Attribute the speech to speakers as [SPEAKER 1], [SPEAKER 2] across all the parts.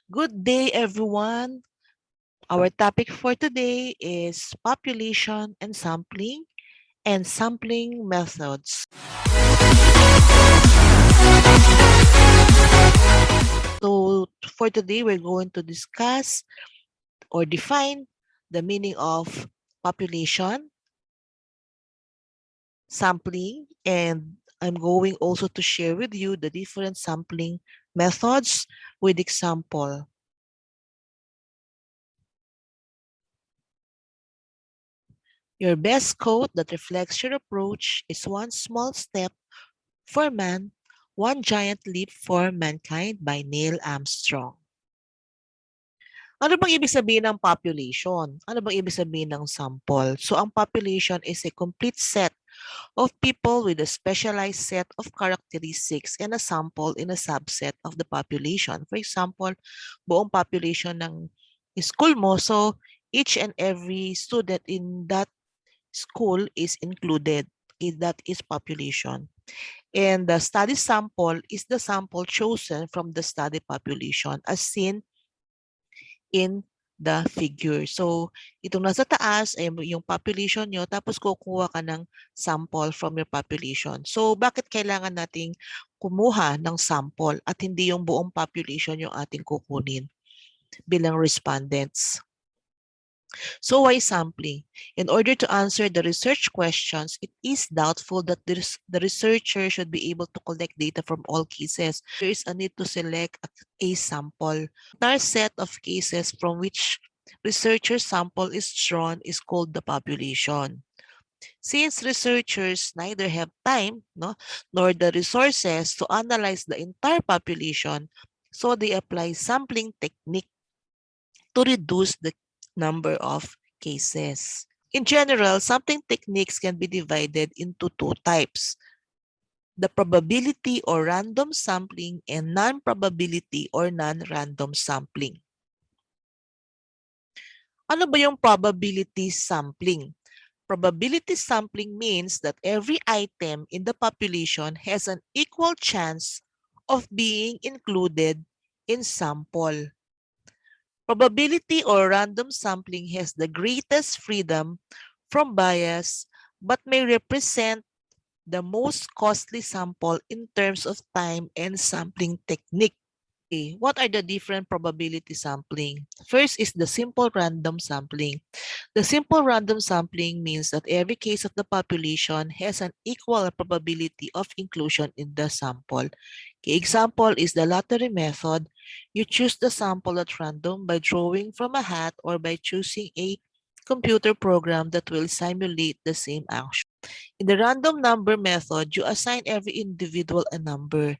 [SPEAKER 1] Good day, everyone. Our topic for today is population and sampling methods. So, for today, we're going to discuss or define the meaning of population, sampling, and I'm going also to share with you the different sampling methods with example. Your best quote that reflects your approach is one small step for man, one giant leap for mankind by Neil Armstrong. Ano bang ibig sabihin ng population? Ano bang ibig sabihin ng sample? So ang population is a complete set of people with a specialized set of characteristics and a sample in a subset of the population. For example, buong population ng school mo. So each and every student in that school is included. That is population. And the study sample is the sample chosen from the study population as seen in the figure. So, itong nasa taas ay yung population nyo, tapos kukuha ka ng sample from your population. So, bakit kailangan nating kumuha ng sample at hindi yung buong population yung ating kukunin bilang respondents? So why sampling? In order to answer the research questions, it is doubtful that the researcher should be able to collect data from all cases. There is a need to select a sample. The set of cases from which researcher sample is drawn is called the population. Since researchers neither have time nor the resources to analyze the entire population, so they apply sampling technique to reduce the number of cases. In general, sampling techniques can be divided into two types: the probability or random sampling and non-probability or non-random sampling. Ano ba yung probability sampling? Probability sampling means that every item in the population has an equal chance of being included in sample. Probability or random sampling has the greatest freedom from bias but may represent the most costly sample in terms of time and sampling technique. Okay, what are the different probability sampling? First is the simple random sampling. The simple random sampling means that every case of the population has an equal probability of inclusion in the sample. Okay, example is the lottery method. You choose the sample at random by drawing from a hat or by choosing a computer program that will simulate the same action. In the random number method, you assign every individual a number.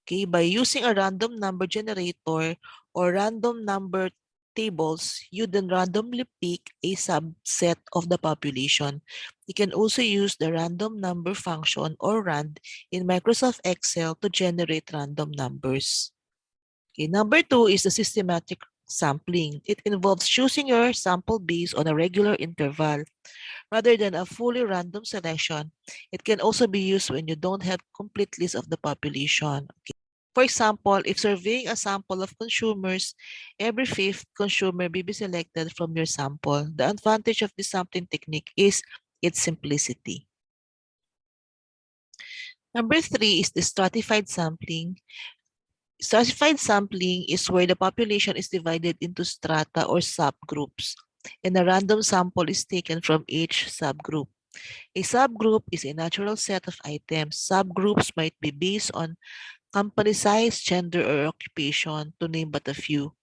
[SPEAKER 1] Okay, by using a random number generator or random number tables, you then randomly pick a subset of the population. You can also use the random number function or rand in Microsoft Excel to generate random numbers. Okay, number two is the systematic sampling. It involves choosing your sample based on a regular interval. Rather than a fully random selection, it can also be used when you don't have complete list of the population. Okay. For example, if surveying a sample of consumers, every fifth consumer may be selected from your sample. The advantage of this sampling technique is its simplicity. Number three is the stratified sampling. Stratified sampling is where the population is divided into strata or subgroups, and a random sample is taken from each subgroup. A subgroup is a natural set of items. Subgroups might be based on company size, gender, or occupation, to name but a few.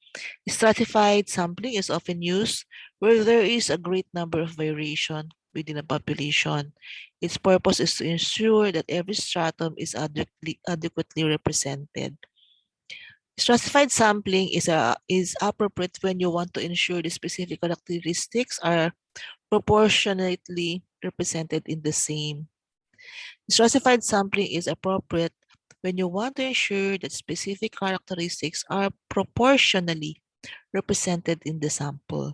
[SPEAKER 1] Stratified sampling is often used where there is a great number of variation within a population. Its purpose is to ensure that every stratum is adequately represented. Stratified sampling is appropriate when you want to ensure the specific characteristics are proportionately represented in the same. Stratified sampling is appropriate when you want to ensure that specific characteristics are proportionally represented in the sample.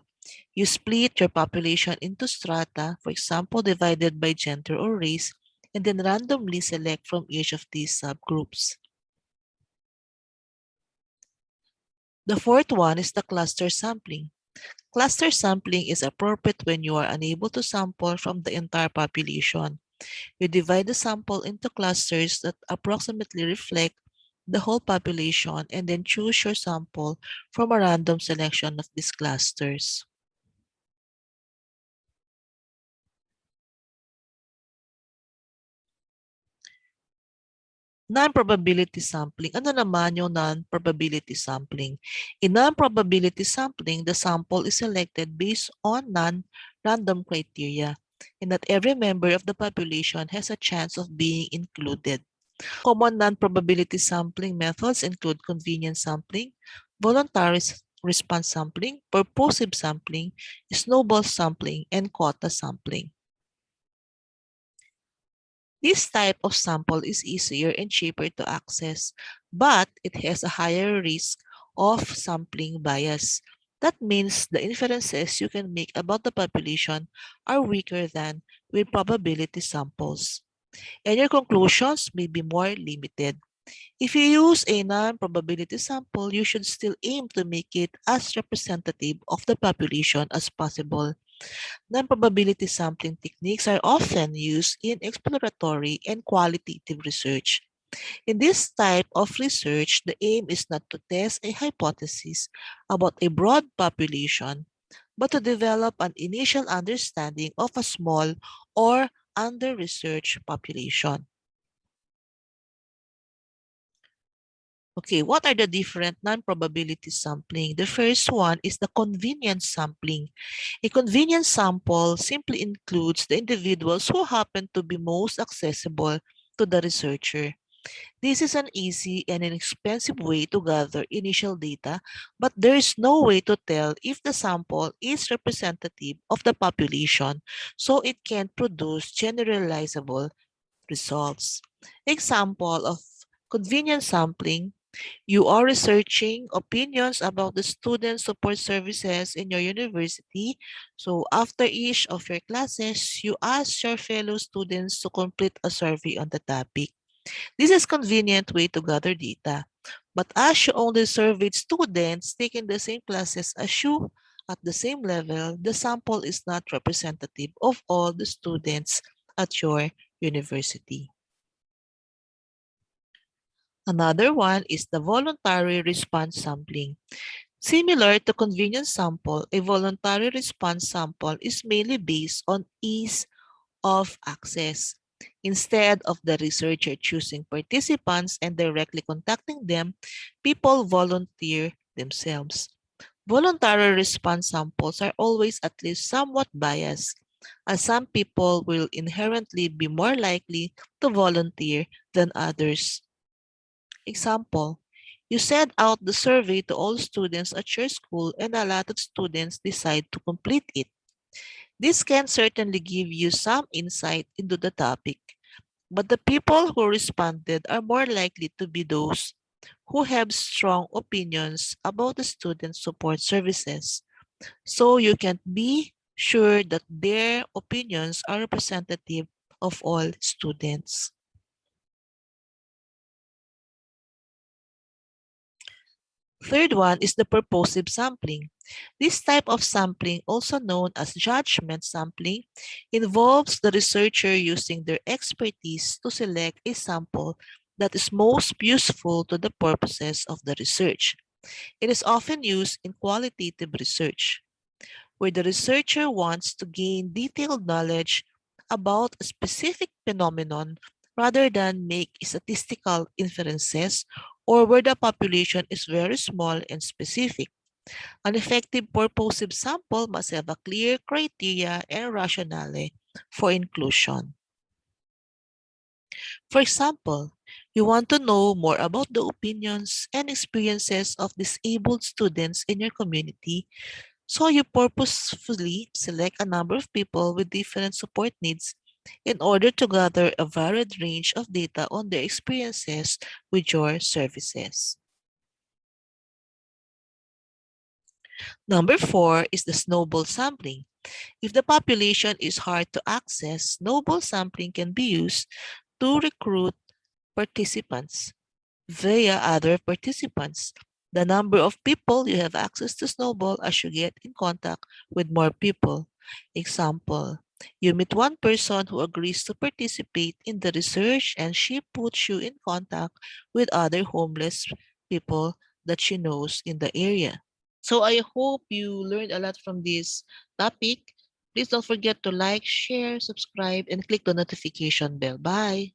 [SPEAKER 1] You split your population into strata, for example, divided by gender or race, and then randomly select from each of these subgroups. The fourth one is the cluster sampling. Cluster sampling is appropriate when you are unable to sample from the entire population. You divide the sample into clusters that approximately reflect the whole population and then choose your sample from a random selection of these clusters. Non-probability sampling. Ano naman yung non-probability sampling? In non-probability sampling, the sample is selected based on non-random criteria and that every member of the population has a chance of being included. Common non-probability sampling methods include convenience sampling, voluntary response sampling, purposive sampling, snowball sampling, and quota sampling. This type of sample is easier and cheaper to access, but it has a higher risk of sampling bias. That means the inferences you can make about the population are weaker than with probability samples, and your conclusions may be more limited. If you use a non-probability sample, you should still aim to make it as representative of the population as possible. Non-probability sampling techniques are often used in exploratory and qualitative research. In this type of research, the aim is not to test a hypothesis about a broad population, but to develop an initial understanding of a small or under-researched population. Okay, what are the different non-probability sampling? The first one is the convenience sampling. A convenience sample simply includes the individuals who happen to be most accessible to the researcher. This is an easy and inexpensive way to gather initial data, but there is no way to tell if the sample is representative of the population, so it can produce generalizable results. Example of convenience sampling: you are researching opinions about the student support services in your university. So after each of your classes, you ask your fellow students to complete a survey on the topic. This is a convenient way to gather data. But as you only surveyed students taking the same classes as you at the same level, the sample is not representative of all the students at your university. Another one is the voluntary response sampling. Similar to convenience sample, a voluntary response sample is mainly based on ease of access. Instead of the researcher choosing participants and directly contacting them, people volunteer themselves. Voluntary response samples are always at least somewhat biased, as some people will inherently be more likely to volunteer than others. Example: you send out the survey to all students at your school and a lot of students decide to complete it. This can certainly give you some insight into the topic, but the people who responded are more likely to be those who have strong opinions about the student support services. So you can be sure that their opinions are representative of all students. Third one is the purposive sampling. This type of sampling, also known as judgment sampling, involves the researcher using their expertise to select a sample that is most useful to the purposes of the research. It is often used in qualitative research, where the researcher wants to gain detailed knowledge about a specific phenomenon rather than make statistical inferences, or where the population is very small and specific. An effective purposive sample must have a clear criteria and rationale for inclusion. For example, you want to know more about the opinions and experiences of disabled students in your community, so you purposefully select a number of people with different support needs in order to gather a varied range of data on their experiences with your services. Number 4 is the snowball sampling. If the population is hard to access, snowball sampling can be used to recruit participants via other participants. The number of people you have access to snowball as you get in contact with more people. Example, you meet one person who agrees to participate in the research and she puts you in contact with other homeless people that she knows in the area. So I hope you learned a lot from this topic. Please don't forget to like, share, subscribe, and click the notification bell. Bye.